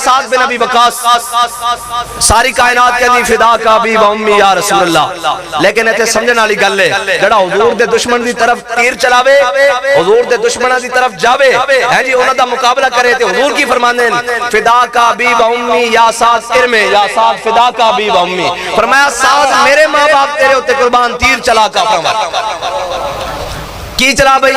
سعد بن ابی وقاص ساری کائنات کہندی فدا کا ابی و امی یا رسول اللہ، لیکن ایتھے سمجھن والی گل ہے جڑا حضور دے دشمن دی طرف تیر چلاوے، حضور دے دشمناں دی طرف جاوے ہے جی انہاں دا مقابلہ کرے تے حضور کی فرماندے ہیں فدا کا ابی و امی یا سعد ارمے یا سعد فدا کا ابی و امی، فرمایا سعد میرے ماں باپ تیرے اوتے قربان، تیر چلا کافراں وال، کی چلا بھئی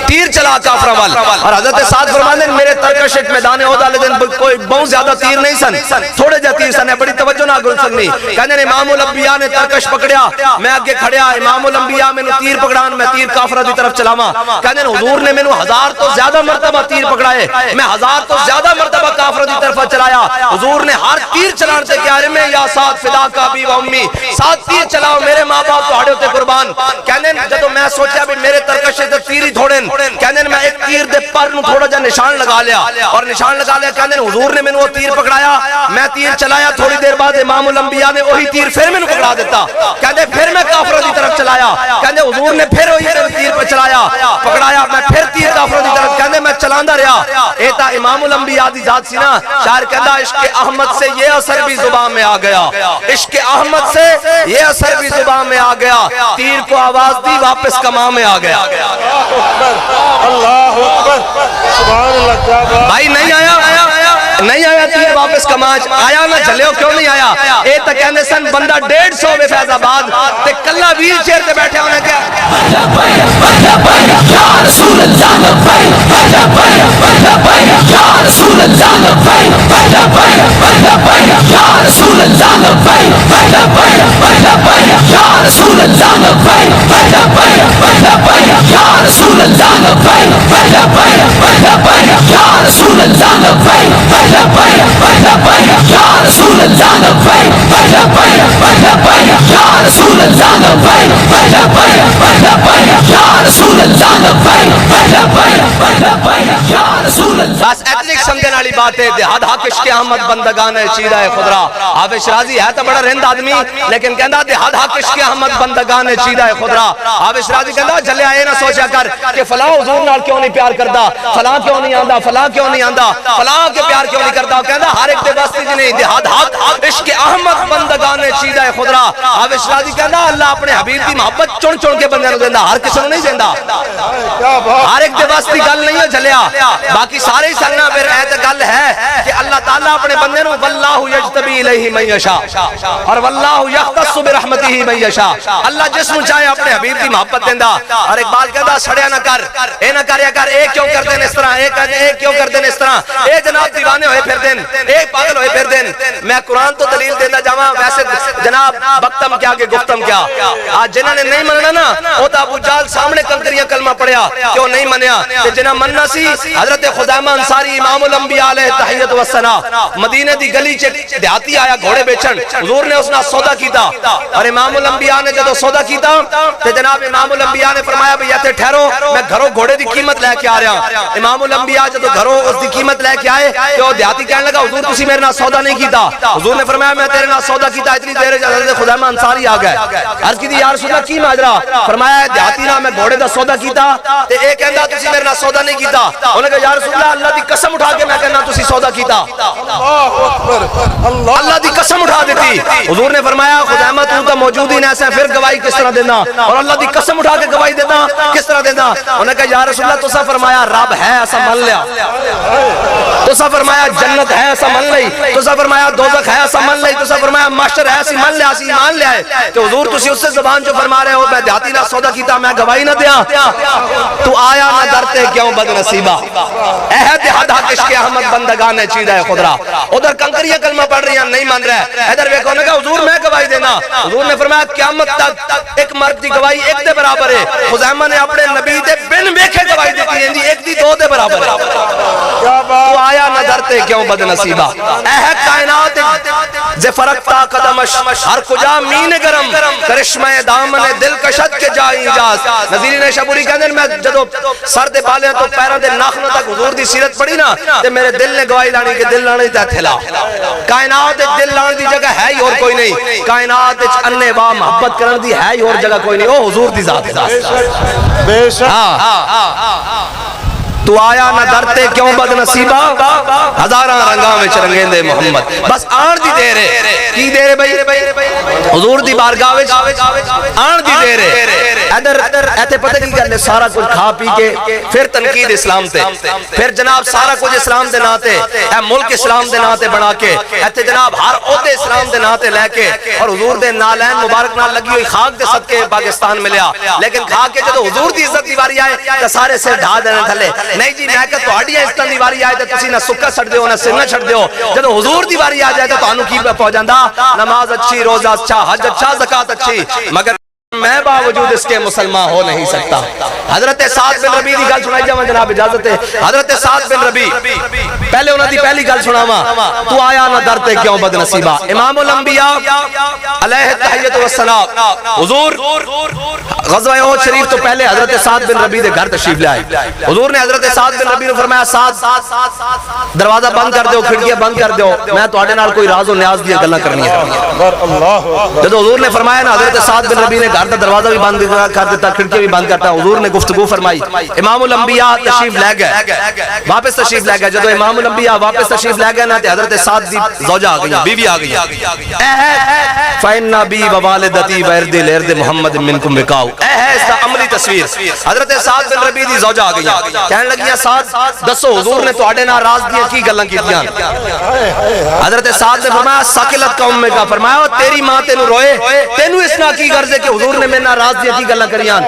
تیر چلا کافراں وال، اور حضرت سعد فرماندے ہیں میرے ترکش ایک میدان احد والے دن کوئی بہت زیادہ تیر نہیں سن، تھوڑے جا تیر سن، بڑی توجہ نہ گل سننی، کہنے نے امام الانبیاء نے ترکش پکڑیا، میں آگے کھڑیا، امام الانبیاء میں نے تیر پکڑان، میں تیر کافرہ دی طرف چلاواں، کہنے حضور نے میں نے 1000 تو زیادہ مرتبہ تیر پکڑائے، میں 1000 تو زیادہ مرتبہ کافرہ دی طرف چلایا، حضور نے ہر تیر چلان سے کہا رہے میں یا سعد فدا کا ابی و امی، سعد تیر چلاؤ میرے ماں باپ تو ہڑے ہوتے قربان، کہنے جدو میں سوچیا بھی میرے ترکشے تے تیری تھوڑن، کہنے میں ایک تیر دے پر نو تھوڑا جا نشان لگا لیا، اور نشان لگا لیا، کہنے حضور نے میں نے وہ تیر پکڑایا، میں تیر چلایا، تھوڑی دیر بعد امام الانبیاء نے وہی تیر پھر میں نے پکڑا دیتا، کہنے پھر میں کافروں دی طرف چلایا، کہنے حضور نے پھر وہی تیر پر چلایا پکڑایا، میں پھر تیر کافروں دی طرف، کہنے میں چلاندہ رہا، ایتا امام الانبیاء دی ذات سی نا، شاعر کہندا عشق احمد سے یہ اثر بھی زبان میں آ گیا، عشق احمد سے یہ اثر بھی زبان میں آ گیا، تیر کو آواز دی واپس کماں میں آ گیا، اللہ اکبر سبحان اللہ، کیا بات بھائی نہیں آیا تیر واپس کماج آیا نہ چلے ہو، کیوں نہیں آیا؟ اے تا کہنے سن بندہ 150 بے فیض آباد تے کلہ ویل چیر تے بیٹھے ہونے کیا یا رسول اللہ لبیک یا رسول اللہ لبیک یا رسول اللہ لبیک یا رسول اللہ لبیک یا رسول اللہ لبیک یا رسول اللہ لبیک یا رسول اللہ لبیک یا رسول اللہ لبیک یا رسول اللہ لبیک یا رسول اللہ۔ بس اتنی سمجھنے والی بات ہے، دیہاد حق عشق احمد بندگان چیدہ خضرا، حافظ شرازی ہے تو بڑا رند آدمی لیکن کہندا دیہاد حق عشق احمد بندگان چیدہ خضرا، حافظ شرازی کہندا جلے آئے نہ سوچا کر کہ فلاں حضور نال کیوں نہیں پیار کردا، فلاں کیوں نہیں آندا، فلاں کیوں نہیں آندا، فلاں کے پیار کیوں نہیں کردا، کہندا ہر ایک دے بستی جی نہیں، دیہاد حق عشق احمد بندگان چیدہ خضرا، حافظ شرازی کہندا اللہ اپنے حبیب دی محبت چن چن کے بندے نوں دیندا، ہر کسے نوں نہیں دیندا، ہر ایک دے بستی گل نہیں ہو جلیا، باقی سارے ہی سننا پھر ایت گل ہے کہ اللہ تعالیٰ اپنے بندے نوں واللہ یجتبی الیہ من یشاء اور واللہ یختص برحمتہ من یشاء، اللہ جس نوں چاہے اپنے حبیب دی محبت دیندا، اور اقبال کہندا سڑیا نہ کر، اے نہ کریا کر، اے کیوں کردے نے اس طرح، اے کیوں کردے نے اس طرح، اے جناب دیوانے ہوئے پھر دین، اے پاگل ہوئے پھر دین، میں قرآن تو دلیل دیندا جاواں، ویسے جناب بختم کیا کہ گفتم کیا، آج جنہاں نے نہیں مننا نا او تا ابو جہل سامنے کنکریاں کلمہ پڑھیا کیوں نہیں منیا، کہ جنہاں مننا سی حضرت خزیمہ انصاری امام الانبیاء علیہ تحیت و ثنا مدینے دی گلی چ دیہاتی آیا گھوڑے بیچن، حضور نے اس نال سودا کیتا، اور امام الانبیاء نے جدو سودا کیتا تے جناب امام الانبیاء نے فرمایا بھئی ایتھے ٹھہرو میں گھروں گھوڑے دی قیمت لے کے آ رہا ہوں، امام الانبیاء جدو گھروں اس دی قیمت لے کے آئے تو دیہاتی کہنے لگا حضور تسی میرے نال سودا نہیں کیتا، حضور نے فرمایا میں تیرے نال سودا کیتا، اتنی دیر حضرت خزیمہ انصاری آ گئے، عرض کی یا رسول اللہ کی ماجرا، فرمایا دیہاتی نال میں گھوڑے دا سودا کیتا تے اے کہندا تسی میرے نال سودا نہیں کیتا، انہوں نے کہا یا رسول اللہ اللہ دی قسم اٹھا کے میں کہنا تسی سودا کیتا، اللہ دی قسم اٹھا دیتی، حضور نے فرمایا خزیمہ تو تو موجود ہی نہیں ایسا پھر گواہی کس طرح دینا، اور اللہ دی قسم اٹھا کے گواہی دینا کس طرح دینا، انہوں نے کہا یا رسول اللہ تسا فرمایا رب ہے ایسا من لیا، تسا فرمایا جنت ہے ایسا من لئی، تسا فرمایا دوزخ ہے ایسا من لئی، تسا فرمایا محشر ہے ایسی من لیا، ایسی ایمان لیا ہے کہ حضور تسی اس سے زبان جو فرما رہے ہو میں دیہاتی نہ سودا کیتا میں گواہی نہ دیا، تو آیا نہ درتے کیوں بد نصیبہ، احد حد حق عشق احمد بندگان چیدہ خضرا، ادھر کنکریاں کلمہ پڑھ رہی ہیں نہیں مان رہے، ادھر ویکھو نے کہا حضور میں گواہی دینا، حضور نے فرمایا قیامت تک ایک مرد دی گواہی ایک دے برابر ہے، خزیمہ نے اپنے نبی دے بن ویکھے گواہی دیتی ہے جی ایک دی دو دے برابر ہے، تو آیا نہ درتے کیوں بد نصیبہ، احد کائنات زے فرقتا قدمش ہر کجا مین گرم کرشمہ دامن دل کشت کے جائی اجاز، نظیرین شبوری کہنے میں جدو سر دے بالے تو پیروں دے ناخنوں تک حضور دی سیرت پڑھی نا تے میرے دل نے گواہی لانی کہ دل لانے تے تھلا، کائنات دل لانے دی جگہ ہے ہی اور کوئی نہیں، کائنات انے با محبت کرن دی ہے ہی اور جگہ کوئی نہیں، او حضور دی ذات ہے، بے شک تو آیا نہ درتے کیوں بد نصیبہ ہزاراں رنگاں وچ رنگیندے محمد بس آن دی دیر ہے کی دیر ہے بھائی حضور دی بارگاہ وچ آن دی دیر ہے ادھر ایتھے پتہ کی گل ہے سارا کچھ کھا پی کے پھر تنقید اسلام تے پھر جناب سارا کچھ اسلام دے نا تے اے ملک اسلام دے نا تے بنا کے ایتھے جناب ہر عہدے اسلام دے نا تے لے کے اور حضور دے نالین مبارک نال لگی ہوئی خاک دے صدقے پاکستان ملیا لیکن کھا کے جدوں حضور دی عزت دی واری آئے تے سارے سر ڈھا دینے تھلے نہیں جی میں کہ تہاڈی عزت دی واری آئے تے تسی نہ سکا چھڈ دیو نہ سر نہ چھڈ دیو جدوں حضور دی واری آ جائے تے تانوں کی پہنچ جاندا نماز اچھی روزہ اچھا حج اچھا زکات اچھی مگر میں باوجود اس کے مسلمان ہو نہیں سکتا حضرت سعد بن ربیع دی گل سنائی جاواں جناب اجازت ہے حضرت سعد بن ربیع پہلے انہاں دی پہلی گل سناواں تو آیا نہ درتے کیوں بد نصیبہ امام الانبیاء علیہ التحیۃ والثناء حضور غزوہ احد شریف تو پہلے حضرت سعد بن ربیع دے گھر تشریف لے آئے حضور نے حضرت سعد بن ربیع نے فرمایا سعد دروازہ بند کر دیو کھڑکیاں بند کر دیو میں تواڈے نال کوئی راز و نیاز دی گلاں کرنی ہے جب حضور نے فرمایا نا حضرت سعد بن ربیع نے گھر کا دروازہ بھی بند کر دیتا کھڑکیاں بھی بند کرتا حضور نے گفتگو فرمائی امام الانبیاء تشریف لے گئے واپس تشریف لے گئے جب امام الانبیاء واپس تشریف لے گئے نا تے حضرت سعد دی زوجہ آ گئی بیوی آ گئی فإن أبي ووالدتي وإرض الأرض محمد منكم وقاء ہے اس کا عملی تصویر حضرت سعد بن ربیع دی زوجہ آ گئی کہنے لگی سعد دسو حضور نے تواڈے نال راز دی کی گلاں کیتیاں حضرت سعد نے فرمایا ثقلت قوم میں کا فرمایا تیری ماں تینوں روئے تینوں اس نہ کی غرض ہے کہ حضور نے میرے نال راز دی کی گلاں کریاں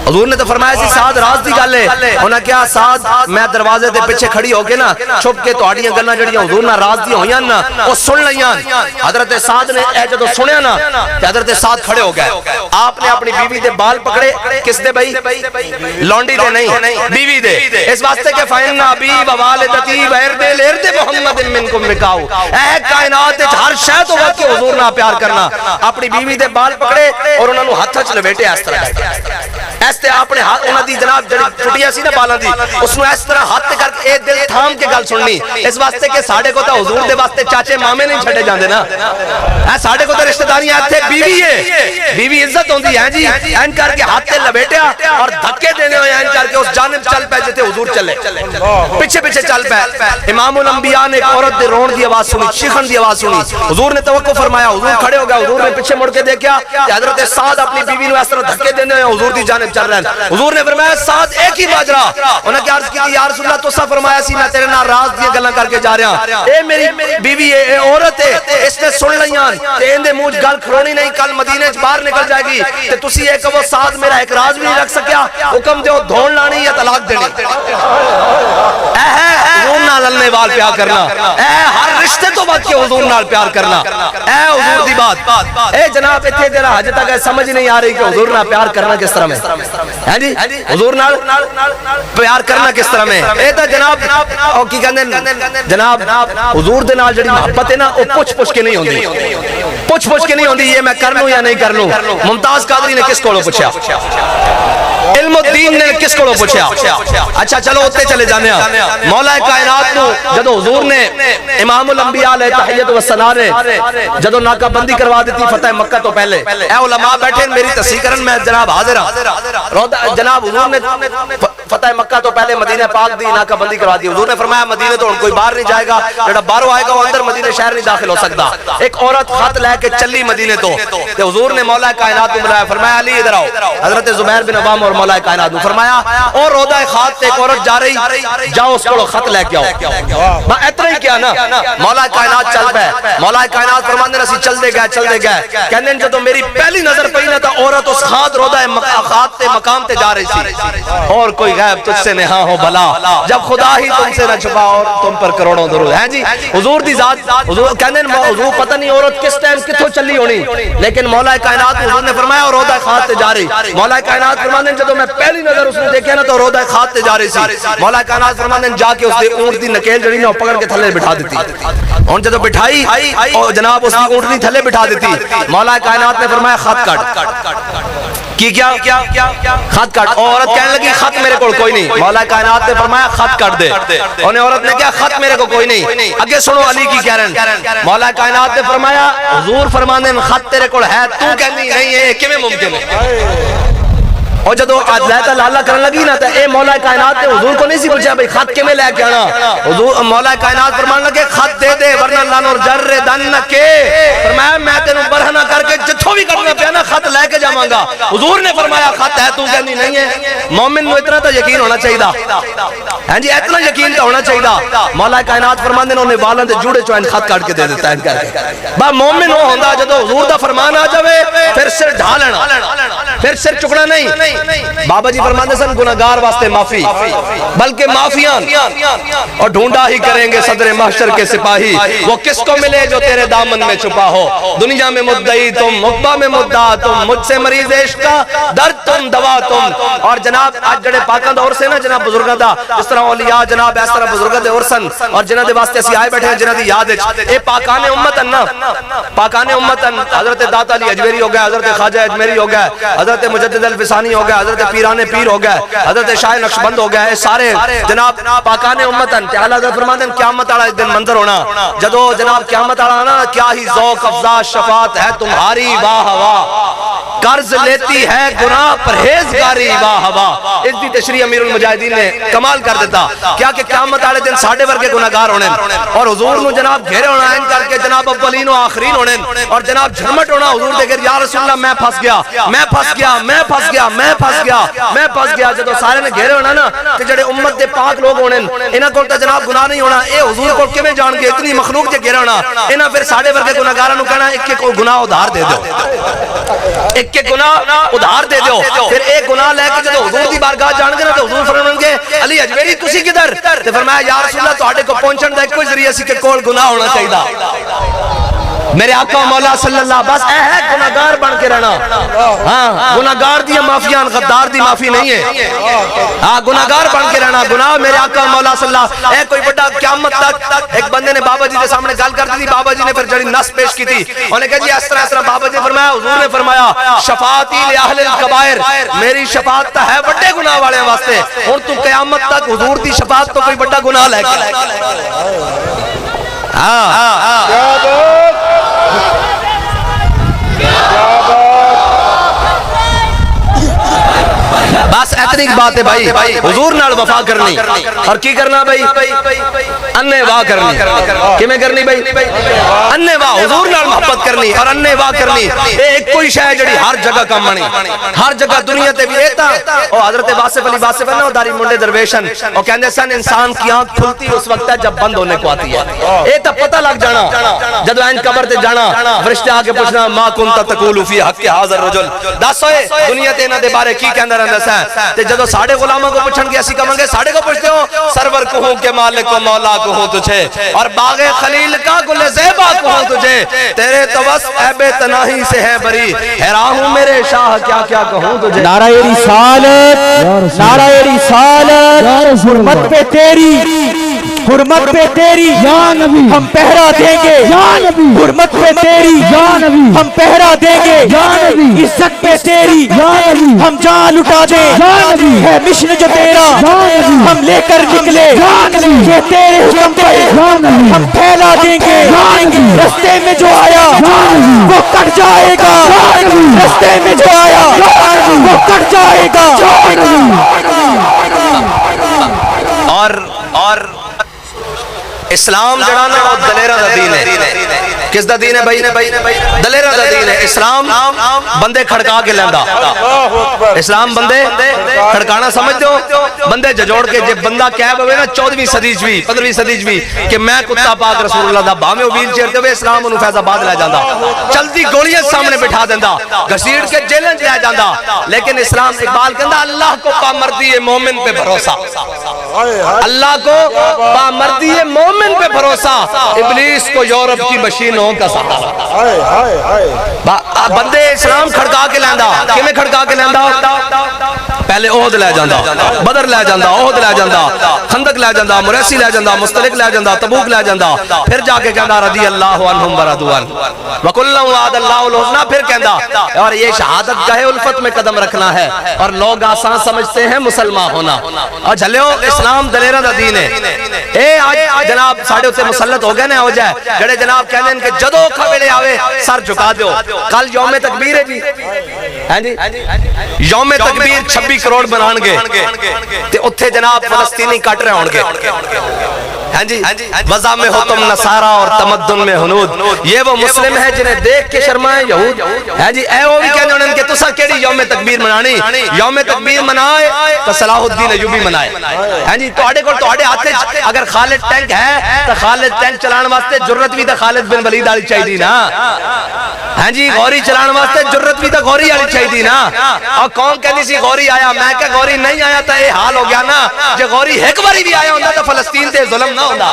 حضور نے تو فرمایا سی سعد راز دی گل ہے انہاں کیا سعد میں دروازے دے پیچھے کھڑی ہو کے نا چھپ کے تواڈیاں گلاں جڑیاں حضور نال راز دی ہویاں نا او سن لیاں حضرت سعد نے اے جدوں سنیا نا تے حضرت سعد کھڑے ہو گئے آپ نے اپنی بیوی دے بال پکڑے کس دے بھائی لونڈی دے نہیں بیوی دے اس واسطے کہ فإن أبي ووالدتي وإرض الأرض محمد منكم وقاء اے کائنات وچ ہر شے تو ود کے حضور نال پیار کرنا اپنی بیوی دے بال پکڑے اور انہاں نو ہتھ وچ لپیٹے اس طرح ایسے اپنے ہاتھ انہاں دی جناب جڑی چھٹیاں سی نا بالاں دی اس نو اس طرح ہاتھ کر کے اے دل تھام کے گل سننی اس واسطے کہ ساڈے کو تا حضور دے واسطے چاچے مامے نہیں چھڈے جاندے نا اے ساڈے کو تے رشتہ داریاں ایتھے بیوی ہے بیوی عزت ہوندی ہے جی این کر کے ہاتھ تے لپیٹیا اور دھکے دینے ہوئے این کر کے اس جانب چل پے جتے حضور چلے پیچھے پیچھے چل پے امام الانبیاء نے ایک عورت دے رون دی آواز سنی چیخن دی آواز سنی حضور نے توقع فرمایا حضور کھڑے ہو گئے حضور نے پیچھے مڑ کے دیکھا کہ حضرت سعد اپنی بیوی نو اس طرح دھکے دینے ہوئے حضور دی جانب چل رہے ہیں حضور نے فرمایا سعد ایک ہی ماجرا انہاں کیا عرض کی یا رسول اللہ تو سا فرمایا سی میں تیرے نال راز دی گلاں کر کے جا رہا ہوں اے میری بیوی اے عورت ہے اس نے سن لیاں تے اندے منہ گل کھلونی نہیں کل مدینے وچ باہر نکل جائے گی تے تسی اے کہو سعد میرا ایک راز بھی نہیں رکھ سکیا حکم دیو دھون لانی یا طلاق دینی اے ہے حضور نال اللہ وال پیار کرنا اے ہر رشتے تو بات کے حضور نال پیار کرنا اے حضور دی بات اے جناب ایتھے جڑا حج تک سمجھ نہیں آ رہی کہ حضور نال پیار کرنا کس طرح میں ہے جی حضور نال پیار کرنا کس طرح میں اے تے جناب او کی کہندے جناب حضور دے نال جڑی محبت ہے نا او پوچھ کے نہیں ہوندی پوچھ کے نہیں ہوندی یہ میں کر لوں یا نہیں کر لوں ممتاز قادری نے کس کولوں پوچھا علم الدین نے کس کولوں پوچھا اچھا چلو اوتے چلے جانے مولا کائنات نو جدوں حضور نے امام الانبیاء علیہ التحیۃ والثناء نے جدوں ناکہ بندی کروا دیتی فتح مکہ تو پہلے اے علماء بیٹھے میری تصحیح کرن میں جناب حاضر ہوں جناب حضور نے فتح مکہ تو پہلے مدینہ پاک دی ناکہ بندی کروا دی حضور نے فرمایا مدینے تو کوئی باہر نہیں جائے گا جڑا باہروں آئے گا وہ اندر مدینے شہر نہیں داخل ہو سکتا ایک عورت خط لے کے چلی مدینے تو تے حضور نے مولا کائنات کو بلایا فرمایا علی ادھر آؤ حضرت زبیر بن عوام اور مولا کائنات نے فرمایا اور روضہ خات تے ایک عورت جا رہی جاؤ اس کو خط لے کے آؤ میں اتنا ہی کیا نا مولا کائنات چل پے مولا کائنات فرماندے اسی چل دے گئے کہندے جدوں میری پہلی نظر پئی نا تا عورت اس خات روضہ خات تے مقام تے جا رہی سی اور کوئی غیب تجھ سے نہاں ہو بھلا جب خدا ہی تم سے نہ چھپا اور تم پر کروڑوں درود ہیں جی حضور دی ذات حضور کہندے حضور پتہ نہیں عورت کس ٹائم کتھوں چلی ہونی لیکن مولا کائنات حضور نے فرمایا اور روضہ خات تے جا رہی مولا کائنات فرماندے جدوں میں پہلی نظر اس نے دیکھا نا تو روضہ خات تے جا رہی سی مولا کائنات فرماندے جا کے اس دے اونٹ دی نکیل جڑی نا پکڑ کے تھلے بٹھا دیتی ہن جدوں بٹھائی اور جناب اس کی اونٹنی تھلے بٹھا دیتی مولا کائنات نے فرمایا خط کٹ کی کیا خط کٹ عورت کہنے لگی خط میرے کو کوئی نہیں مولا کائنات نے فرمایا خط کٹ دے انہیں عورت نے کیا خط میرے کو کوئی نہیں اگے سنو علی کی کہہ رہے ہیں مولا کائنات نے فرمایا حضور فرماندے خط تیرے کو ہے تو کہندی نہیں ہے کیویں ممکن ہے اور جدو اللہ تعالی کرنے لگی نا تو اے مولا کائنات نے حضور کو نہیں سی پوچھا بھئی خط کے میں لے کے آنا. حضور مولا کائنات فرمان لگے خط دے دے ورنہ لانور جر دن کے. فرمایا میں تینوں برہنہ کر کے جتھوں بھی کرنا پیا نا خط لے کے جاواں گا. حضور نے فرمایا خط ہے تو کہندی نہیں ہے. مومن نو اتنا تو یقین ہونا چاہیے. ہاں جی اتنا یقین تو ہونا چاہیے. مولا کائنات فرماندے نے انہیں والاں دے جوڑے چوں خط کاٹ کے دے دیتا ہے کر کے. با مومن وہ ہوندا جدو حضور دا فرمان آ جاوے پھر سر ڈھا لینا, پھر سر چکنا نہیں. بابا جی فرماتے سن گناہگار واسطے معافی بلکہ معافیاں اور ڈھونڈا ہی کریں گے صدر محشر کے سپاہی. وہ کس کو ملے جو تیرے دامن میں چھپا ہو. دنیا میں مدعی تم, عقبہ میں مدعا تم, مجھ سے مریض عشق کا درد تم, دوا تم. اور جناب آج جڑے پاکاں دا عرس ہے نا جناب بزرگاں دا, اس طرح اولیاء جناب اس طرح بزرگاں دے عرسن اور جنہاں دے واسطے اسی آئے بیٹھے ہیں جنہاں دی یاد وچ اے پاکان امتن نا, پاکان امتن. حضرت داتا علی اجمیری ہو گیا, حضرت خواجہ اجمیری ہو گیا, حضرت مجدد الفسانی ہو گیا, حضرت پیران پیر ہو گیا, حضرت شاہ نقشبند ہو گیا. سارے جناب پاکان امتن. اعلیٰ حضرت فرماتے ہیں قیامت والا دن منظر ہونا جدو جناب قیامت والا نا کیا ہی ذوق افزا شفاعت ہے تمہاری واہ واہ, قرض لیتی ہے گناہ پرہیزگاری واہ واہ. اس دی تشریح امیر المجاہدین نے کمال کر دیتا. کیا کہ قیامت والے دن ساڈے ورگے گناہگار ہونے اور حضور نو جناب گھیرے ہونا ان کر کے جناب اولین و آخرین ہونے اور جناب جھرمٹ ہونا حضور دے کہ یا رسول اللہ میں پھنس گیا, میں پھنس گیا, میں پھنس گیا, میں پھنس گیا, میں پھنس گیا. جدو سارے نے گھیرے ہونا نا تے جڑے امت دے پاک لوگ ہونے انہاں کول تے جناب گناہ نہیں ہونا. اے حضور کول کیویں جان گے اتنی مخلوق دے گھیرے ہونا. انہاں پھر ساڈے ورگے گناہگاراں نو کہنا ایک ایک گناہ ادھار دے دیو, ایک ایک گناہ ادھار دے دیو. پھر ایک گناہ لے کے جدو حضور دی بارگاہ جان گے نا تے حضور فرمائیں گے علی اجمیری تسی کدھر, تے فرمایا یا رسول اللہ تہاڈے کو پہنچن دا کوئی ذریعہ سی کہ کول گناہ ہونا چاہیے. میرے آقا مولا صلی اللہ بس اے ہے گناہگار بن کے رہنا. ہاں گناہگار دی معافیاں, غدار دی معافی نہیں ہے. ہاں گناہگار بن کے رہنا. گناہ میرے آقا مولا صلی اللہ اے کوئی بڑا قیامت تک ایک بندے نے بابا جی کے سامنے گل کر دی. بابا جی نے پھر جڑی نص پیش کی تھی انہوں نے کہا جی اس طرح بابا جی فرمایا حضور نے فرمایا شفاعتی لاہل الکبائر, میری شفاعت ہے بڑے گناہ والے واسطے. اور تو قیامت تک حضور دی شفاعت تو کوئی بڑا گناہ لے کے. ہاں بس اتنی بات ہے بھائی, حضور نال وفا کرنی اور کی کرنا بھائی, انے واہ کرنی. کیویں کرنی بھائی, انے واہ حضور نال محبت کرنی اور انے واہ کرنی. اے ایک کوئی شے جڑی ہر جگہ کام آنی, ہر جگہ دنیا تے بھی. اے تا او حضرت واصف علی واصف ہے نا داری منڈے درویشن او کہندے سن انسان کی آنکھ کھلتی اس وقت ہے جب بند ہونے کو آتی ہے. اے تا پتہ لگ جانا جدو این قبر تے جانا فرشتے آ کے پوچھنا ما کنت تقول فی حق هذا الرجل, دس ہوئے دنیا تے انہاں دے بارے کی کہندا رہندا سا. تے جدو ساڑھے غلاموں کو پوچھن گے اسی کہاں گے ساڑھے کو پوچھتے ہو سرور کہوں کہ مالک و مولا کہوں تجھے اور باغ خلیل کا گل زیبا کہوں تجھے. تیرے تو بس عیب تناہی سے ہے بری, حیران ہوں میرے شاہ کیا کیا کہوں تجھے. نعرہ رسالت, نعرہ رسالت, حرمت پہ تیری, حرمت پہ تیری یا نبی ہم پہرا دیں گے, یا نبی حرمت پہ تیری یا نبی ہم پہرا دیں گے, یا نبی عزت پہ تیری یا نبی ہم جان لٹا دیں, یا نبی ہے مشن جو تیرا ہم لے کر نکلے, یا نبی یہ تیرے حکم پہ ہم پھیلا دیں گے. رستے میں جو آیا وہ کٹ جائے گا, رستے میں جو آیا وہ کٹ جائے گا. اور اسلام جڑا نا وہ دلیرہ دا دین ہے. کس دا دین ہے بھائی, دلیرہ دا دین ہے. اسلام بندے کھڑکا کے لیندہ, اسلام بندے کھڑکانا سمجھتے ہو, بندے ججوڑ کے جب بندہ کہہ ہوئے نا 14ویں صدی بھی 15ویں صدی بھی کہ میں کتا پاک رسول اللہ دا باہمیں ویل چیئر تے ہوئے اسلام انہوں فیض آباد لے جاندہ, چلتی گولیاں سامنے بٹھا دیندہ, گھسیڑ کے جیلنج لے جاندہ. لیکن اسلام اقبال کہندہ اللہ کو پامردی مومن پہ بھروسہ, اللہ کو پامردی مومن پہ بھروسہ, ابلیس کو یورپ کی مشینوں کا سہارا. بندے اسلام کھڑکا کے لیندہ, کیویں کھڑکا کے لیندہ, پہلے احد لے جاندہ, بدر لے جاندہ, احد لے جاندہ, خندق لے جاندہ, مریسی لے جاندہ, مستلق لے جاندہ, تبوک لے جاندہ, پھر جا کے کہندہ رضی اللہ عنہم ورضوان وَكُلًّا وَعَدَ اللَّهُ الْحُسْنَى, پھر کہندہ اور یہ شہادت گاہ الفت میں قدم رکھنا ہے. اور لوگ آسان سمجھتے ہیں مسلمان ہونا, اور جھلیو اسلام دلیرہ دا دین ہے. اے آج جناب ساڑھے ہوتے مسلط ہو گئے نا ہو جائے جڑے جناب کہنے ان کے جدو کھوڑے آوے سر جھکا دیو, کل یوم تکبیر ہے جی, ہیں جی یوم تکبیر 26 کروڑ بنان گے تے اتھے جناب فلسطینی کٹ رہے ہون گے ہیں جی وضع میں ہو تم نصارہ اور تمدن میں ہنود یہ وہ مسلم ہے جنہیں دیکھ کے شرمائے یہود ہیں جی اے وہ بھی کہنے انہوں کہ تسا کیڑی یوم تکبیر منانی یوم تکبیر منائے تو صلاح الدین ایوبی منائے ہیں جی تو آڑے آتے اگر خالد ٹینک ہے تو خالد ٹینک چلان واسطے جرت بھی تو خالد بن ولید آلی چاہی دی نا ہیں جی غوری چلان واسطے جرت بھی تو غوری آلی چاہی دی نا اور کون کہنی سی غوری آیا میں کہ غوری نہیں آیا تو اے حال ہو گیا نا جو غوری ایک باری بھی آیا ہوندہ تو فلسطین تے ظلم نہ ہوندہ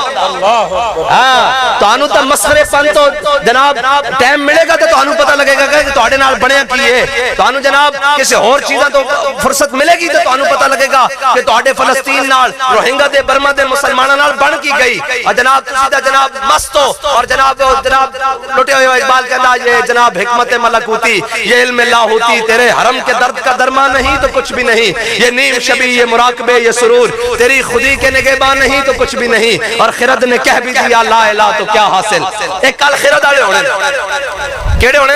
تو آنو تا مسخرے پن تو جناب ٹائم ملے گا تو آنو پتہ لگے گا کہ تو آڑے نال بڑھیا کیے تو آنو جناب کسی اور چیزاں تو فرصت ملے گی تو آنو پتہ لگے گا کہ تو آڑے فلسطین نال روہنگا دے برما دے مسلمانہ نال بڑھ کی گئی اور جناب تسیدہ جناب مستو اور جناب لٹے ہوئے اقبال کہنا یہ جناب حکمت ملکوتی یہ علم لاہوتی تیرے حرم کے درد کا درما نہیں تو کچھ بھی نہیں یہ نیم شبی یہ مراقبے یہ سرور تیری خودی کے نگہبان نہیں تو کچھ بھی نہیں اور خرد نے کہہ بھی دیا لا الہ تو کیا حاصل ایک کال خرد آلے ہونے کیڑے ہونے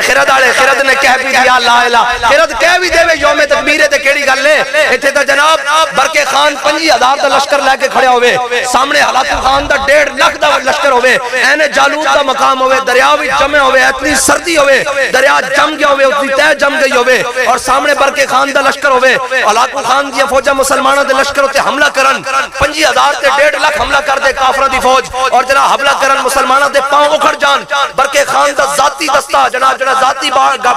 خرد نے کہہ بھی دیا لا الہ خرد کہہ بھی دے وے یوم تکبیر تے کیڑی گل ہے ایتھے تے جناب برکے خان 50,000 دا لشکر لے کے کھڑے ہوئے سامنے ہلاکو خان دا 1.5 لاکھ دا لشکر ہوئے این جالوت دا مقام ہوئے دریا بھی جمع ہوئے اتنی سردی ہوئے دریا جم گیا ہوئے اتنی تہ جم گئی ہوئے اور سامنے برکے خان دا لشکر ہوئے ہلاکو خان دی فوجہ مسلمانہ دے لشکر ہوتے حملہ کرن 50,000 تے 1.5 لاکھ حملہ کر دے کافرہ دی فوج اور جناب حملہ کرن مسلمانہ دے پاؤں اکھڑ جان برکے خان دا ذاتی دستہ جناب ذاتی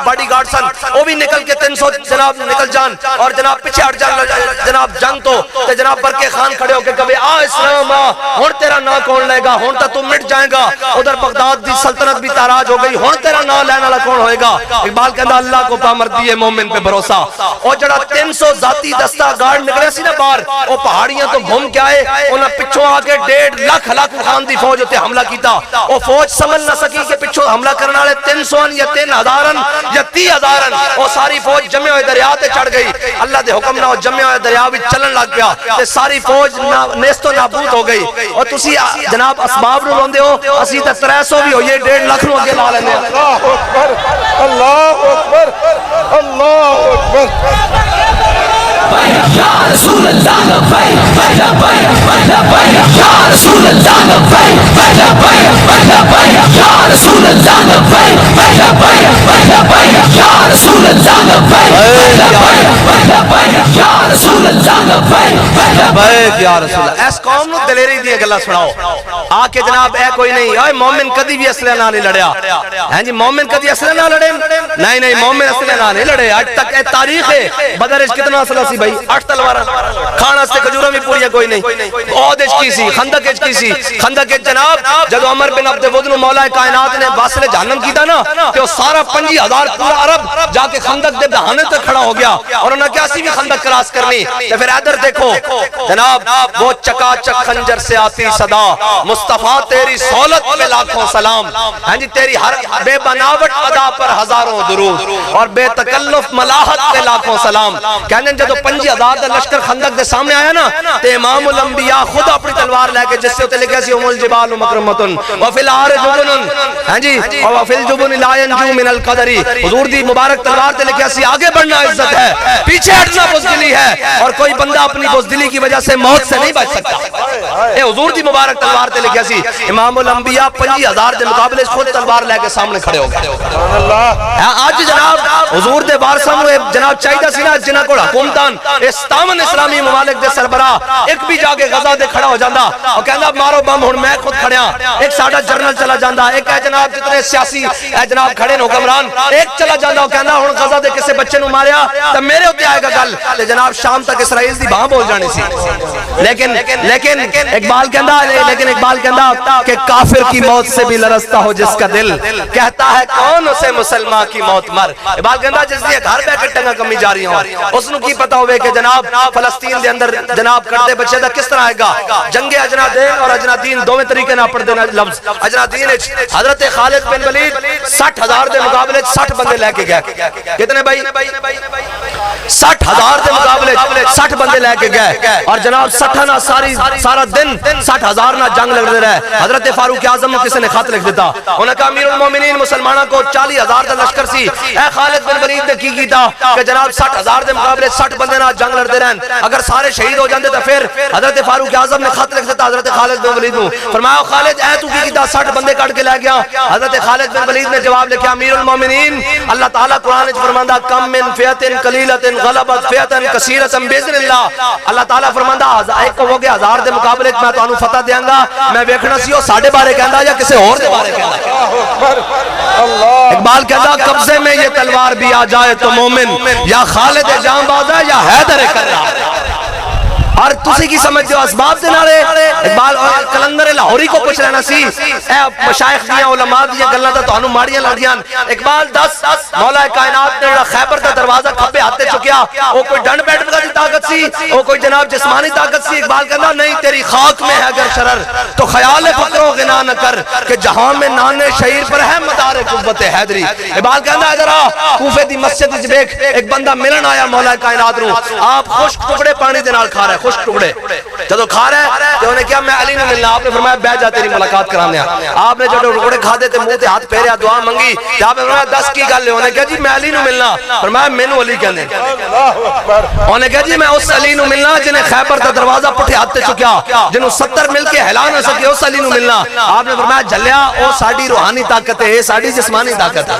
باڈی گارڈ سن وہ بھی نکل کے 300 جناب نکل جان اور جناب پیچھے ہٹ جان جناب جنگ تو جناب برکے خان کھڑے ہو کے کبھی آ اسلام آ ہون تیرا نا کون لے گا ہون تا تو مٹ جائے گا ادھر بغداد دی سلطنت بھی تاراج ہو گئی ہون تیرا نا لینا والا کون ہوئے گا اقبال کہندا اللہ کو پامردی ہے مومن پہ بھروسہ اور جڑا 300 ذاتی دستہ گارڈ نکلے سی نا باہر وہ پہاڑیاں تو گھوم کے آئے انہاں پچھوں آگے 1.5 لاکھ ہلاکو خان دی فوج ہوتے حملہ کیتا وہ فوج سمجھ نہ سکی کہ پچھوں حملہ کرنے والے 300 یا 3,000 یا 30,000 وہ ساری فوج جمع ہوئے دریا تے چڑھ گئی اللہ دے حکم نہ وہ جمع ہوئے دریا بھی چلن لگ گیا تے ساری فوج نیست و نابود ہو گئی اور تسی جناب اسباب نو روندے ہو اسی تے 300 بھی ہوئے 1.5 لاکھ نو اگے لا لیندے اللہ اکبر اللہ اکبر اللہ اکبر یا رسول اللہ لبیک لبیک یا رسول اللہ لبیک لبیک یا رسول اللہ لبیک لبیک یا رسول اللہ لبیک لبیک یا رسول اللہ لبیک یا رسول اللہ اس قوم نو دلیری دی گلاں سناؤ آ کے جناب اے کوئی نہیں اے مومن کدی بھی اسلحے نال نہیں لڑیا ہیں جی مومن کدی اسلحے نال لڑے نہیں مومن اسلحے نال نہیں لڑے اج تک اے تاریخ ہے بدر وچ کتنا اسلحہ سی بھائی 8 تلواراں کھانا سے کھجوراں بھی پوری کوئی نہیں احد وچ کی سی خندق وچ کی سی خندق وچ جناب جدو عمر بن عبد ود نو مولا کائنات نے واصل جہنم کیتا نا تے او سارا 50,000 پورا عرب جا کے خندق دے بہانے تے کھڑا ہو گیا اور انہاں کیا سی بھی خندق کراس کرنی تے پھر ادھر دیکھو جناب وہ چکا چک خنجر سے آتی صدا مصطفیٰ تیری سہولت پہ لاکھوں سلام ہاں جی تیری ہر بے بناوٹ ادا پر ہزاروں درود اور بے تکلف ملاحت پہ لاکھوں سلام کہنے جدو 50,000 لشکر خندق دے سامنے آیا نا تے امام الانبیاء خود اپنی تلوار لے کے جس سے ہوتے لکھے سی ام الجبال مکرمتن وفی العار جبنن ہاں جی اور وفی الجبن لا ینجو من القدری حضور دی مبارک تلوار تے لکھے سی آگے بڑھنا عزت ہے پیچھے ہٹنا بزدلی ہے اور کوئی بندہ اپنی بزدلی کی وجہ سے موت سے نہیں بچ سکتا اے حضور دی مبارک تلوار تے لکھے سی امام الانبیاء 50,000 دے مقابلے خود تلوار لے کے سامنے کھڑے ہو گئے آج جناب حضور دے وارثاں نو جناب چاہیدا سی نا جنہاں کول حکومتان استامن اسلامی ممالک دے سربراہ ایک بھی جا کے غزہ دے کھڑا ہو جاندا اور کہندا مارو بم ہن میں خود کھڑیا ایک ساڈا جرنل چلا جاندا ایک ہے جناب جتنے سیاسی اے جناب کھڑے نے حکمران ایک چلا جاندا اور کہندا ہن غزہ دے کسے بچے نو ماریا تے میرے اوتے آئے گا گل تے جناب شام تک اسرائیل دی بھاں بول جانی سی لیکن اقبال کہندا کہ کافر کی موت سے بھی لرزتا ہو جس کا دل کہتا ہے کون اسے مسلمان کی موت مر اقبال کہندا جس دی گھر بیٹھ کے ٹنگا کمی جاری ہوں اس نو کی پتہ ہوئے کہ جناب فلسطین دے اندر جناب کردے بچے دا کس طرح آئے گا جنگ اجنادین اور اجنادین دوویں طریقے نہ پڑھ دینا لفظ اجنادین حضرت خالد بن ولید 60,000 دے مقابلے 60 بندے لے کے گئے کتنے بھائی 60,000 دے مقابلے 60 بندے لے کے گئے اور جناب 60 نہ سارا دن 60,000 نہ جنگ لگ رہے رہے. حضرت فاروق اعظم کو کسی نے خط لکھ دیتا, انہوں نے کہا امیر المومنین مسلمانوں کو 40,000 دا لشکر سی, اے خالد بن ولید نے کی کیتا کہ جناب 60,000 دے مقابلے 60 بندے نہ جنگ لڑتے رہن, اگر سارے شہید ہو جاندے تو پھر حضرت فاروق اعظم نے خط لکھ دیتا حضرت خالد بن ولید کو, فرمایا خالد اے تو کی کیتا 60 بندے کٹ کے لے گیا. حضرت خالد بن ولید نے جواب لکھا امیر المومنین اللہ تعالیٰ قرآن وچ فرماندا کم من فئۃ قلیلۃ غلبت فئۃ کثیرۃ باذن اللہ, اللہ تعالیٰ فرماندا ایک ہو گیا 1000 دے مقابلے میں تانوں فتح دیاں گا. میں ویکھنا سی او ساڈے بارے کہندا یا کسے اور دے بارے کہندا. اقبال کہتا قبضے میں یہ تلوار بھی آ جائے تو مومن یا خالد جاں باز ہے یا حیدر کرار. اور تسی کی سمجھ جو اسباب دے نالے اقبال کلندر لاہوری کو پوچھ لینا سی, اے مشائخ دیاں علماء دیاں گلاں تے تانوں ماڑیاں لگدیاں. اقبال دس مولا کائنات نے جڑا خیبر دا دروازہ کھبے ہاتھ تے چکیا او کوئی ڈنڈ بیٹھ دی طاقت سی, او کوئی جناب جسمانی طاقت سی. اقبال کہتا نہیں تیری خاک میں ہے اگر شرر تو خیال فقر و غنا نہ کر کہ جہاں میں نانے شہیر پر ہے مدار قوت حیدری. اقبال کہتا ادھر آ کوفے دی مسجد وچ دیکھ ایک بندہ ملن آیا مولا کائنات نو, آپ خشک ٹکڑے پانی دے نال کھا رہے, خشک ٹکڑے جدو کھا رہے تو انہوں نے کیا میں علی نے ملنا, آپ نے فرمایا بیٹھ جا تیری ملاقات کرانے. آپ نے جدو ٹکڑے کھا دے تے منہ تے ہاتھ پھیریا دعا منگی تے آپ نے فرمایا 10 کی گل ہے, انہوں نے کہا جی میں علی نو ملنا, فرمایا مینوں علی کہندے. انہوں نے کہا جی میں اس علی نو ملنا جنہیں خیبر دا دروازہ پٹھے ہاتھ تے چکیا, جنہوں 70 مل کے ہلا نہ سکے, اس علی نو ملنا. آپ نے فرمایا جھلیا او ساڈی روحانی طاقت ہے, ساڈی جسمانی طاقت ہے.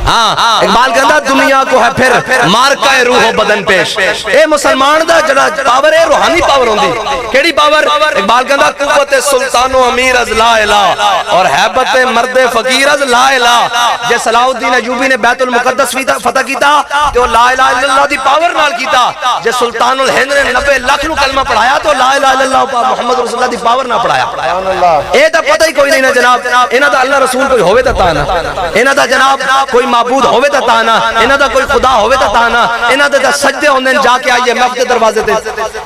ہاں اقبال کہندا دنیا کو ہے پھر مارکہ روح و بدن پیش. اے مسلمان دا جڑا پاور ہے روحانی پاور ہوندی, کیڑی پاور؟ اقبال کہندا قوت سلطان و امیر از لا الہ اور ہیبت مرد فقیر از لا الہ. جے صلاح الدین ایوبی نے بیت المقدس فتح کیتا تو لا الہ الا اللہ دی پاور نال کیتا. جے سلطان الہند نے 90 لاکھ نو کلمہ پڑھایا تو لا الہ الا اللہ محمد رسول اللہ دی پاور نہ پڑھایا. اے تا پتہ ہی کوئی نہیں نا جناب, انہاں دا اللہ رسول کوئی ہوے تا نا, انہاں دا جناب کوئی معبود ہوے تا نا, انہاں دا کوئی خدا ہوے تا نا, انہاں دے سجدے ہوندے جا کے آئیے مفت دے دروازے تے,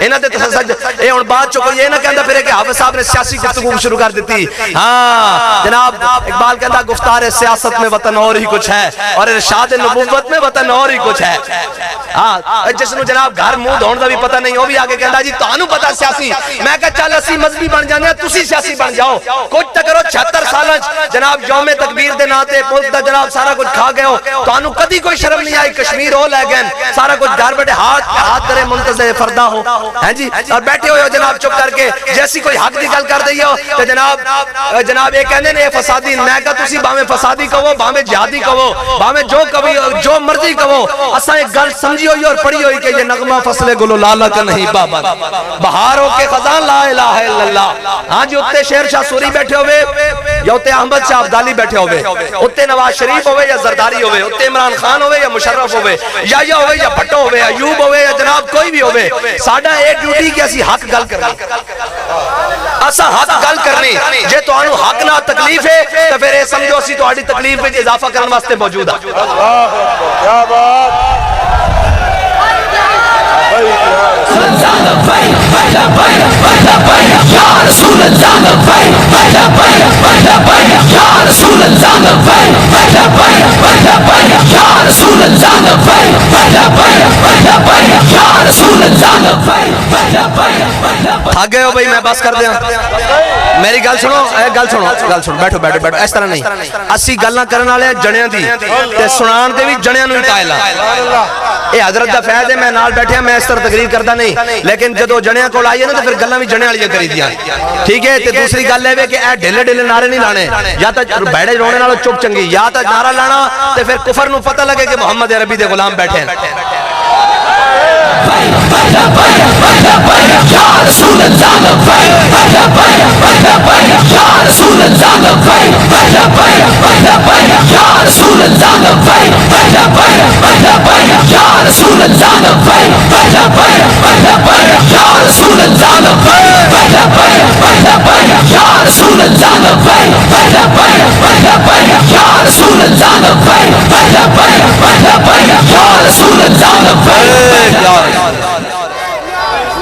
انہاں دے سجدے. اے ہن بات چ کوئی یہ نہ کہندا پھر کہ حافظ صاحب نے سیاسی گفتگو شروع کر دیتی. ہاں جناب اقبال کہندا گفتار سیاست میں وطن اور ہی کچھ ہے اور ارشاد نبوت میں وطن اور ہی کچھ ہے. ہاں جس نو جناب گھر منہ دھون دا بھی پتہ نہیں, وہ بھی آگے کہندا جی تانوں پتہ سیاسی. میں کہ چل اسی مذہبی بن جانے تسی سیاسی بن جاؤ, کچھ تک کرو 76 سال جناب یوم تکبیر دے نا تے ملک دا جناب سارا کچھ کھا گئے ہو, تانوں کدی کوئی شرم نہیں آئی, کشمیر ہو لے گئے سارا کچھ گھر بیٹھے ہاتھ کرے منتظر فردا ہو ہیں جی, اور بیٹھے ہوئے ہو جناب چپ کر کے جیسی کوئی حق دی گل کر دئی ہو تو جناب یہ کہندے نے فسادی. میں کہا تسی باویں فسادی کہو باویں جہادی کہو باویں جو مرضی کہو, اساں ایک گل سمجھی ہوئی اور پڑھی ہوئی کہ یہ نغمہ فصل گل و لالہ کا نہیں پابند, بہاروں کے خزاں لا الہ الا اللہ. ہاں جی اتنے شیر شاہ سوری بیٹھے ہوئے یا اتنے احمد شاہ عبدالی بیٹھے ہوئے, اتنے نواز شریف ہوئے یا زرداری ہوئے, اتنے عمران خان ہوئے یا مشرف ہوئے, یا ہوئے یا بھٹو ہوئے, ایوب ہوئے یا جناب کوئی بھی ہوئے, ساڈا اے ڈیوٹی کہ اسی حق گل کرنی, اسا حق گل کرنی. جے تانوں حق نہ تکلیف ہے تو پھر اے سمجھو اسی تہاڈی تکلیف وچ اضافہ کرن واسطے موجود ہاں. کیا بات تھک گئے ہو بھائی, میں بس کر دیا. میری گل سنو, گل سنو, بیٹھو اس طرح نہیں. اسی گلاں کرن والے جڑیاں دی تے سنان دے وی جڑیاں نو ہی قائل ہاں. اے حضرت دا فیض ہے, میں نال بیٹھیا, میں اس طرح تقریر کردا نہیں, لیکن جدو جڑیاں کول آئی ہے نا تو پھر گلاں وی جڑیاں والیاں کری دیاں. ٹھیک ہے, تے دوسری گل ہے کہ اے ڈھیلے نعرے نہیں لانے, یا تا بیڑے رونے نالوں چپ چنگی, یا تا نعرہ لانا تے پھر کفر نو پتہ لگے کہ محمد عربی دے غلام بیٹھے ہیں.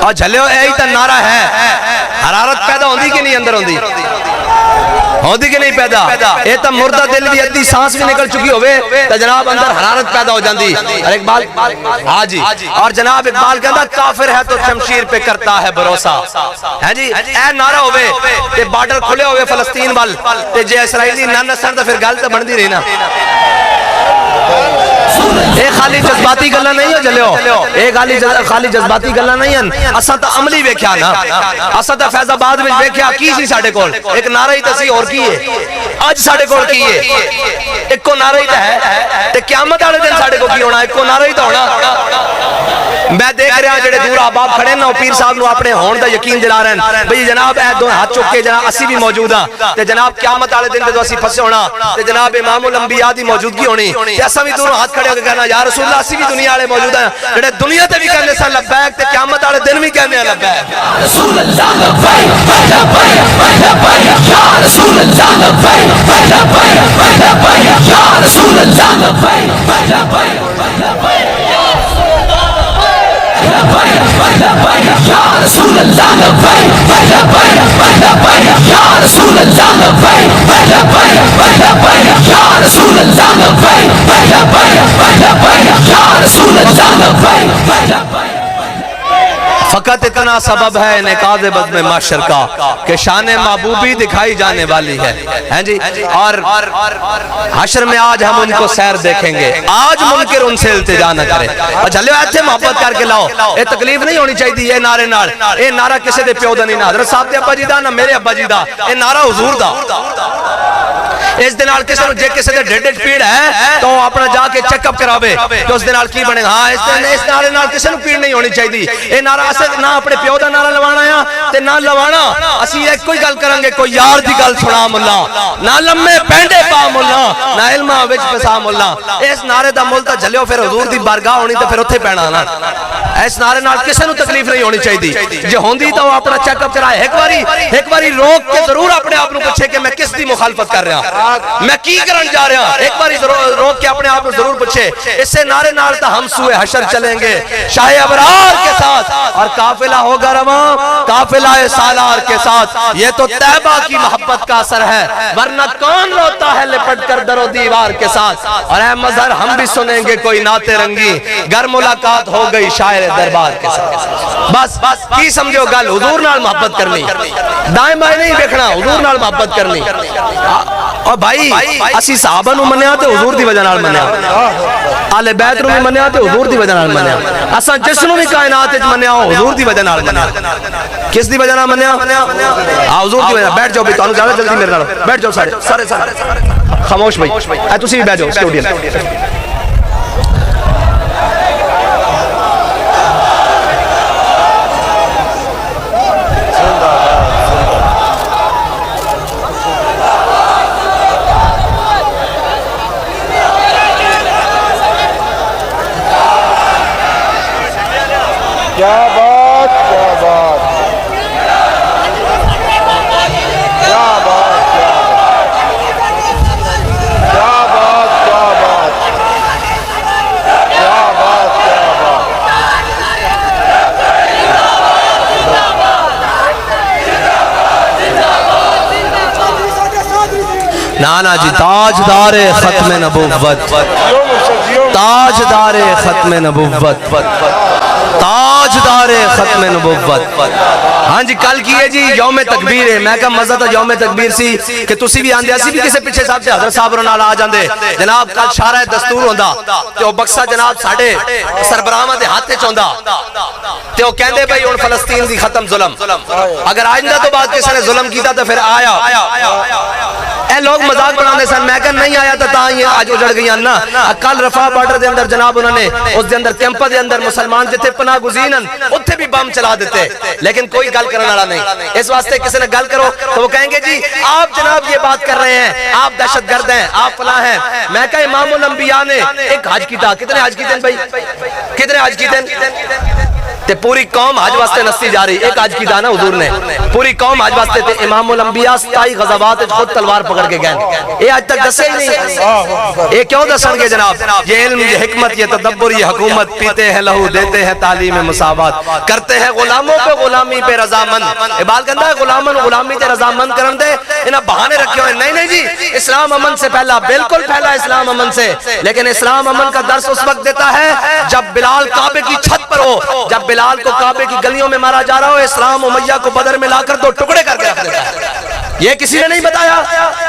اور جھلے ہو یہی تا نعرہ ہے, حرارت پیدا ہوندی کہ نہیں اندر ہوندی؟ ہوتی کہ نہیں پیدا؟ یہ تو مردہ دل بھی ادھی سانس بھی نکل چکی ہوئے تو جناب اندر حرارت پیدا ہو جاندی. اور اقبال ہاں جی اور جناب اقبال کہتا کافر ہے تو شمشیر پہ کرتا ہے بھروسہ. ہے جی اے نعرہ ہوئے تے بارڈر کھلے ہوئے فلسطین وال تے جے اسرائیلی نہ نسن تو پھر گل تو بندی رہی نا. اے خالی جذباتی گلاں نہیں ہو جلیو, اے خالی جذباتی گلاں نہیں ہیں, اساں تا عملی ویکھیا نا. اساں تا فیض آباد وچ ویکھیا کی سی ساڈے کول, ایک نعرہ ہی تے سی اور کی ہے. اج ساڈے کول کی ہے, ایکو نعرہ ہی تے ہے تے قیامت والے دن ساڈے کول کی ہونا, ایکو نعرہ ہی تے ہونا. میں دیکھ رہا جڑے دور احباب کھڑے نا پیر صاحب نو اپنے ہون دا یقین دلا رہے ہیں بھئی جناب اے دو ہاتھ چک کے جناب اسی بھی موجود ہاں تے جناب قیامت والے دن تے اسی پھسے ہونا تے جناب امام الانبیاء دی موجودگی ہونی تے اساں بھی دونوں ہاتھ کھڑے ہو کے کہنا یا رسول اللہ اسی بھی دنیا والے موجود ہیں جڑے دنیا تے بھی کہندے سن لبیک تے قیامت والے دن بھی کہندے ہیں لبیک. رسول اللہ لبیک لبیک لبیک یا رسول اللہ لبیک لبیک لبیک یا رسول اللہ لبیک لبیک لبیک یا رسول اللہ لبیک لبیک لبیک یا رسول اللہ لبیک لبیک لبیک یا رسول اللہ لبیک لبیک لبیک یا رسول اللہ لبیک لبیک. فقط اتنا سبب ہے انعقاد بزم معاشر کا کہ شان محبوبی دکھائی جانے والی ہے. ہیں جی اور حشر میں آج ہم ان کو سیر دیکھیں گے, آج منکر ان سے التجا نہ کرے. اچھا لے ایتھے محبت کر کے لاؤ, اے تکلیف نہیں ہونی چاہیے اے نعرے نال. اے نعرہ کسے دے پیو دا نہیں, نہ حضرت صاحب دے ابا جی دا نہ میرے ابا جی دا, اے نعرہ حضور دا. اس دنال کسے نو جے کسے دے ڈیڈ پیڑ ہے تو اپنا جا کے چیک اپ کراوے کہ اس دنال کی بنے. ہاں اس نعرے نال کسے نو پیڑ نہیں ہونی چاہیے. اے نعرہ اسے نہ اپنے پیو دا نعرہ لوانا یا تے نہ لوانا. اسی ایک کوئی گل کریں گے, کوئی یار دی گل سنا ملا, نہ لمے پینڈے پا ملا, نہ علمہ وچ پسا ملا. اس نعرے دا مل تے جھلیو پھر حضور دی بارگاہ ہونی تے پھر اوتھے پینا نا. اس نعرے نال کسے نو تکلیف نہیں ہونی چاہیے. جے ہوندی تو اپنا چیک اپ کرائے, ایک باری روک کے ضرور اپنے آپ نو پوچھے کہ میں کس دی مخالفت کر رہا, میں کی کرن جا رہا. ایک باری روک کے اپنے آپ کو ضرور پوچھے. اس سے نعرے نال تا ہم سوئے حشر چلیں گے شاہ ابرار کے ساتھ, اور قافلہ ہوگا رواں قافلہ سالار کے ساتھ. یہ تو طیبہ کی محبت کا اثر ہے, ورنہ کون روتا ہے لپٹ کر در و دیوار کے ساتھ. اور اے مظہر ہم بھی سنیں گے کوئی نعت رنگی, گر ملاقات ہو گئی شاعر دربار کے ساتھ. بس کی سمجھو گل, حضور نال محبت کرنی, دائیں بائیں نہیں دیکھنا, حضور نال محبت کرنی. اور بھائی اسی صحابہ نو منیا تے حضور دی وجہ نال منیا, آل بیت نو بھی منیا تے حضور دی وجہ نال منیا. اساں جس نو بھی کائنات وچ منیا حضور دی وجہ نال منیا. کس دی وجہ نال منیا؟ حضور دی وجہ. بیٹھ جاؤ بھی, تانوں زیادہ جلدی میرے نال بیٹھ جاؤ, سارے خاموش بھائی, اے تسی بھی بیٹھ جاؤ اسٹوڈیو. کیا بات, کیا بات, کیا بات, کیا بات, کیا بات, کیا بات, نانا جی تاجدار ختم نبوت, تاجدار ختم نبوت, تاجدار ختم نبوت. ہاں جی کل کی ہے جی یوم تکبیر ہے. میں کہا مزہ تو یوم تکبیر سی کہ تسی بھی آندے, اسی بھی کسے پیچھے صاحب سے حضرت صاحب رنال آ جاندے. جناب کل شارع دستور ہوندا تے او بکسا جناب ساڑھے سربراہاں دے ہاتھ چوندا تے او کہندے بھئی ان فلسطین دی ختم ظلم, اگر آئندہ تو بعد کسی نے ظلم کیتا تو پھر آیا. اے لوگ مذاق بنانے سن, میں کہا نہیں آیا تا یہ آج اجڑ گئی نا. کل رفح بارڈر دے اندر جناب انہوں نے اس دے اندر کیمپا دے اندر مسلمان جتے پناہ گزینن اتھے بھی بم چلا دیتے, لیکن کوئی گل کرنے والا نہیں. اس واسطے کسی نے گل کرو تو وہ کہیں گے جی آپ جناب یہ بات کر رہے ہیں, آپ دہشت گرد ہیں, آپ فلاں ہیں. میں کہا امام الانبیاء نے ایک حج کیتا, کتنے حج کیتے ہیں بھائی, کتنے حج کیتے ہیں؟ تے پوری قوم حج واسطے نستی جا رہی. ایک حج کی دانا حضور نے پوری قوم حج واسطے تے امام الانبیاء 27 غزوات خود تلوار پکڑ کے گئے. یہ آج تک دسے ہی نہیں. یہ کیوں دسن گے جناب؟ یہ علم، یہ حکمت، یہ تدبر، یہ حکومت. پیتے ہیں لہو، دیتے ہیں تعلیم مساوات، کرتے ہیں غلاموں پہ غلامی پہ رضامند. اقبال کہتا ہے غلامن غلامی تے رضامند کرن دے. انہاں بہانے رکھے ہوئے. نہیں نہیں جی، اسلام امن سے پہلا، بالکل پہلا اسلام امن سے. لیکن اسلام امن کا درس اس وقت دیتا ہے جب بلال کعبے کی چھت پر ہو، جب بلال کو کعبے کی گلیوں میں مارا جا رہا ہو. اسلام امیہ کو بدر میں لا کر 2 ٹکڑے کر کے رکھ دیتا ہے. یہ کسی نے نہیں بتایا.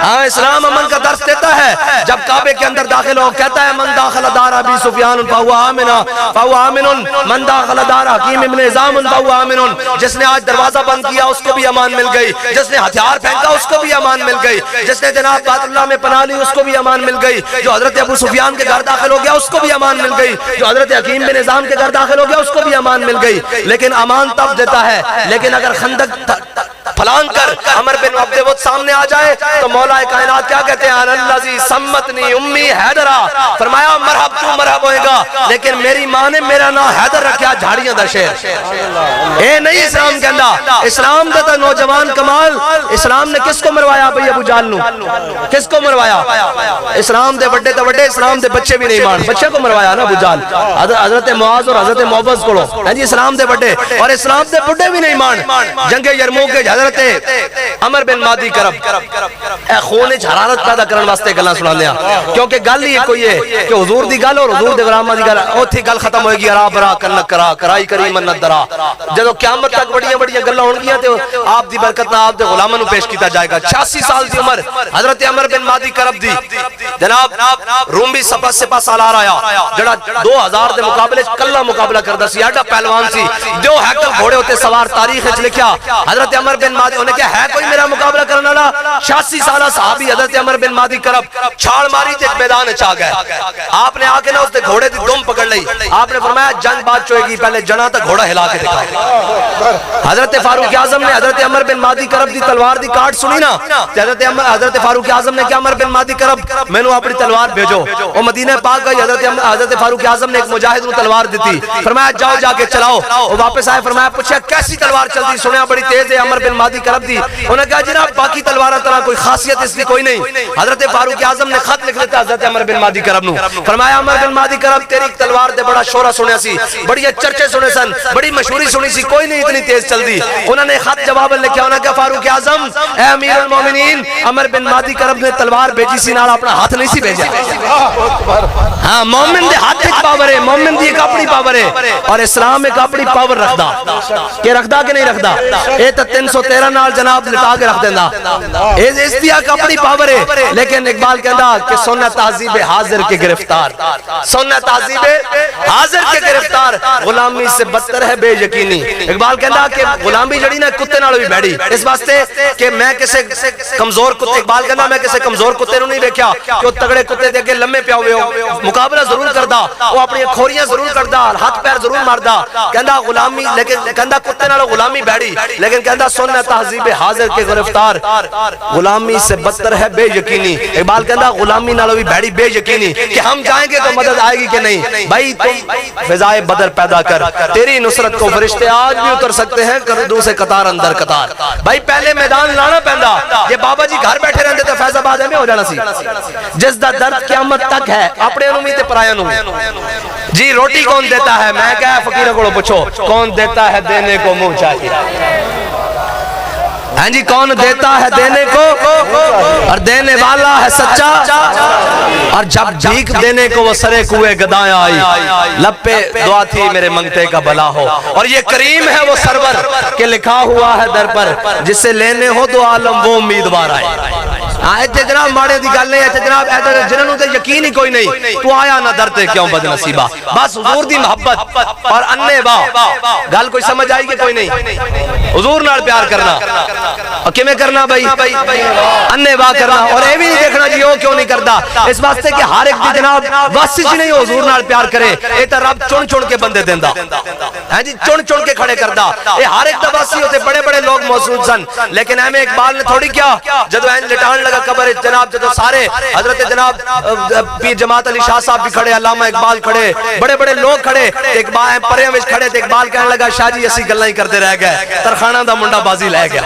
ہاں، اسلام امن کا درس دیتا ہے جب کعبے کے اندر داخل ہو. کہتا ہے من داخل دار ابی سفیان فہو آمن، من داخل دار حکیم ابن حزام فہو آمن. جس نے آج دروازہ بند کیا اس کو بھی امان مل گئی. جس نے ہتھیار پھینکا اس کو بھی امان مل گئی. جس نے جناب بیت اللہ میں پناہ لی اس کو بھی امان مل گئی. جو حضرت ابو سفیان کے گھر داخل ہو گیا اس کو بھی امان مل گئی. جو حضرت حکیم بن حزام کے گھر داخل ہو گیا اس کو بھی امان مل گئی. لیکن امان تب دیتا ہے، لیکن اگر خندق پھلان کر عمر بن عبد ود سامنے آ جائے تو مولا کائنات کیا کہتے ہیں؟ الذی سمتنی امی حیدرہ. فرمایا مرحب تو مرحب ہوئے گا، لیکن میری ماں نے میرا نام حیدر رکھا جھاڑیاں دا شیر. اے نہیں اسلام کہندا. اسلام دا تا نوجوان کمال. اسلام نے کس کو مروایا بھئی؟ ابو جہل نو. کس کو مروایا؟ اسلام دے بڑے تے بڑے، اسلام دے بچے بھی نہیں مان. بچے کو مروایا نا ابو جہل. حضرت معاذ اور حضرت معوذ کو ہاں جی اسلام دے بڑے، اور اسلام دے بڑے بھی نہیں مان. جنگ یرموک کے حضرت عمر بن مادی کرب اے خون حرارت پیدا کرن واسطے گلاں سنا دیا. کیونکہ گل ہی کوئی ہے کہ حضور دی گل اور حضور دے غلاماں دی گل اوتھی گل ختم ہوئے گی. ارا برا کنک کرا کرائی کری منت درا. جدوں قیامت تک بڑیاں بڑیاں گلاں ہون گیاں تے آپ دی برکت نال آپ دے غلاماں نو پیش کیتا جائے گا. 86 سال دی عمر حضرت عمر بن مادی کرب دی. جناب رومی سپہ سالار آیا جڑا 2000 دے مقابلے کلا مقابلہ کردا سی. ایڈا پہلوان سی. جو ہیکل گھوڑے ہوتے سوار تاریخ وچ لکھیا حضرت عمر بن مادی. انہیں کہا ہے کوئی میرا مقابلہ کرنے والا؟ 86 سالہ صحابی حضرت عمر بن مادی کرب چھاڑ ماری تے میدان وچ آ گئے. آپ نے آ کے نہ اس دے گھوڑے دی دم پکڑ لئی. آپ نے فرمایا جنگ بات چوئے گی، پہلے جنا تک گھوڑا ہلا کے دکھا. حضرت فاروق اعظم نے حضرت عمر بن مادی کرب دی تلوار دی کاٹ سنی نا. حضرت فاروق اعظم نے کہا عمر بن مادی کرب مینوں اپنی تلوار بھیجو. وہ مدینہ پاک گئی. حضرت فاروق اعظم نے ایک مجاہد نو تلوار دیتی. فرمایا جاؤ جا کے چلاؤ. وہ واپس آئے. فرمایا پوچھا کیسی تلوار چلتی؟ سنیا بڑی تیز ہے. عمر بن مادی کرب دی. انہوں نے کہا جناب باقی تلواروں طرح کوئی خاصیت اس کی کوئی نہیں. حضرت فاروق اعظم نے خط لکھ لیتا حضرت عمر بن مادی کرب نو. فرمایا عمر بن مادی کرب تیری تلوار دے بڑا شورا سنیا سی، بڑی چرچے سنے سن، بڑی مشہوری سنی سی، کوئی نہیں اتنی تیز چلتی. انہوں نے خط جواب لکھا. انہوں نے کہا فاروق اعظم اے امیر المومنین، عمر بن مادی کرب نے تلوار بھیجی سی نال اپنا ہاتھ نہیں سی بھیجا. ہاں مومن دے ہاتھ وچ پاور ہے. مومن دی ایک اپنی پاور ہے اور اسلام ایک اپنی پاور رکھدا. کہ رکھدا کہ نہیں رکھدا؟ اے تے 313 نال جناب لٹا کے رکھ دیندا. اس دی ایک اپنی پاور ہے. لیکن اقبال کہندا کہ سنت تہذیب حاضر کے گرفتار، سنت تہذیب حاضر کے گرفتار غلامی سے بدتر ہے بے یقینی. اقبال کہندا کہ غلامی جڑی نا کتے نال بھی بیڑی. اس واسطے کہ میں کسے کمزور کتے، اقبال کہندا میں کسے کمزور کتے نو نہیں دیکھیا کہ وہ تگڑے کتے دے اگے لمے پیا ہوئے ہو. مقابلہ ضرور کردا، وہ اپنی کھوریاں ضرور کردا، ہاتھ پیر ضرور ماردا. کہندا غلامی لیکن کہندا کتے نال غلامی بیڑی. لیکن کہندا سنت تہذیب حاضر کے گرفتار غلامی سے بدتر ہے بے یقینی. اقبال کہندا غلامی نالوں بھی بیڑی بے یقینی کہ ہم جائیں گے تو مدد آئے گی کہ نہیں. بھائی تم فضائے بدر پیدا کر، تیری نصرت کو فرشتے آج بھی اتر سکتے ہیں کردوں سے قطار اندر قطار. بھائی پہلے میدان لانا پیندا. یہ بابا جی گھر بیٹھے رہتے تو فیض آباد میں ہو جانا سی. جس دا درد قیامت تک ہے اپنے انہوں تے پرایا نو. جی روٹی کون دیتا ہے؟ میں کہا فقیرہ کو پوچھو کون دیتا ہے دینے کو منہ چاہیے. ہاں جی کون دیتا ہے دینے کو اور دینے والا ہے سچا. اور جب بھیک دینے کو وہ سرے کوئے گدایا آئی، لب پہ دعا تھی میرے منگتے کا بلا ہو. اور یہ کریم ہے وہ سرور کہ لکھا ہوا ہے در پر جس سے لینے ہو دو عالم وہ امیدوار آئے. ایتھے جناب ماڑے دی گل نہیں. ایتھے جناب ایتھے جنہوں تے یقین ہی کوئی نہیں. تو آیا نہ درتے کیوں بد نصیبہ. بس حضور دی محبت اور انے با گل کوئی سمجھ آئی کہ کوئی نہیں. حضور نال پیار کرنا اور کیویں کرنا بھائی؟ انے با کرنا. اور اے بھی نہیں دیکھنا جی وہ کیوں نہیں کردا. اس واسطے کہ ہر ایک دی جناب واسطے جی نہیں حضور نال پیار کرے. اے تے رب چن چن کے بندے دیندا. ہاں جی چن چن کے کھڑے کردا. اے ہر ایک دا واسی ہوتے بڑے بڑے لوگ موجود سن. لیکن احمد اقبال نے تھوڑی کیا جدوں این لٹان لگا قبر جناب جدو سارے حضرت جناب پیر جماعت علی شاہ صاحب بھی کھڑے, علامہ اقبال کھڑے, بڑے بڑے لوگ کھڑے, اقبال پرے وچ کھڑے تے اقبال کہنے لگا شاہ جی اسی گلاں ہی کرتے رہ گئے, ترخانہ دا منڈا بازی لے گیا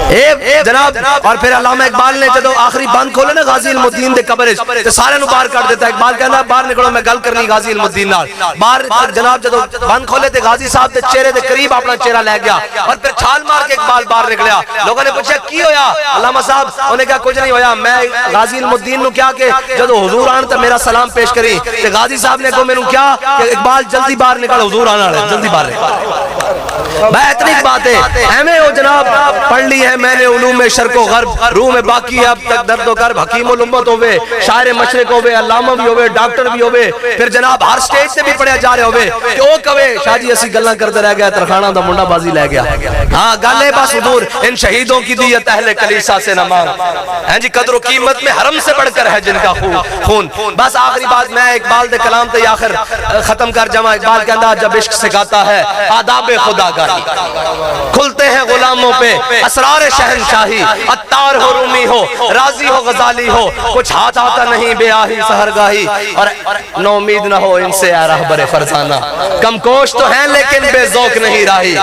اے جناب. اور پھر علامہ اقبال نے جدو آخری بند کھولے نا غازی علم الدین دے قبر وچ تے سارے نو باہر کر دیتا. اقبال کہندا باہر نکلو میں گل کرنی غازی علم الدین نال. باہر جناب جدو بند کھولے تے غازی صاحب دے چہرے دے قریب اپنا چہرہ لے گیا اور پھر چھال مار کے اقبال باہر نکلیا. لوگوں نے پوچھا کی ہویا علامہ صاحب, انہوں نے کہا کچھ نہیں ہویا, میں غازی علم الدین نو کیا کہ جدو حضور آن تے میرا سلام پیش کری تے غازی صاحب نے کہو میں نو کیا کہ اقبال جلدی باہر نکل, حضور آنا ہے جلدی باہر نکل. میں اتنی بات ہے ایمیں ہو جناب پڑھ لی ہے میں نے علوم شرق و غرب, روح میں باقی ہے اب تک درد و کرب, حکیم الامت ہوئے, شاعر مشرق ہوئے, علامہ بھی ہوئے, ڈاکٹر بھی ہوئے, پھر جناب ہر سٹیج سے بھی پڑھیا جا رہے ہوئے کہ او کہے شاہ جی اسی گلاں کرتے رہ گیا, ترخانہ دا منڈا بازی لے گیا. ہاں گل ہے بس حضور ان شہیدوں کی دیت اہل کلیسا سے نہ مانگ, ہیں جی قدر و قیمت میں حرم سے بڑھ کر ہے جن کا خون. بس آخری بات میں اقبال دے کلام تے آخر ختم کر جمع. اقبال کہندا جب عشق سکھاتا ہے آداب خدا گاہی, کھلتے ہیں غلاموں پہ اسرار شہنشاہی, عطار ہو رومی ہو راضی ہو غزالی ہو, کچھ ہاتھ آتا نہیں بے آہی سحرگاہی, اور نو امید نہ ہو ان سے اے رہبر فرزانہ, کم کوش تو ہیں لیکن بے ذوق نہیں راہی.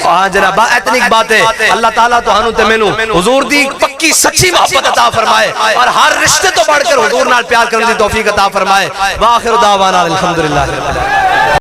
ہاں جناب اتنی بات ہے, اللہ تعالیٰ تو ہنو تے مینو حضور دی پکی سچی محبت عطا فرمائے اور ہر رشتے تو بڑھ کر حضور نال پیار کرنے دی توفیق عطا فرمائے. وآخر دعوانا الحمدللہ.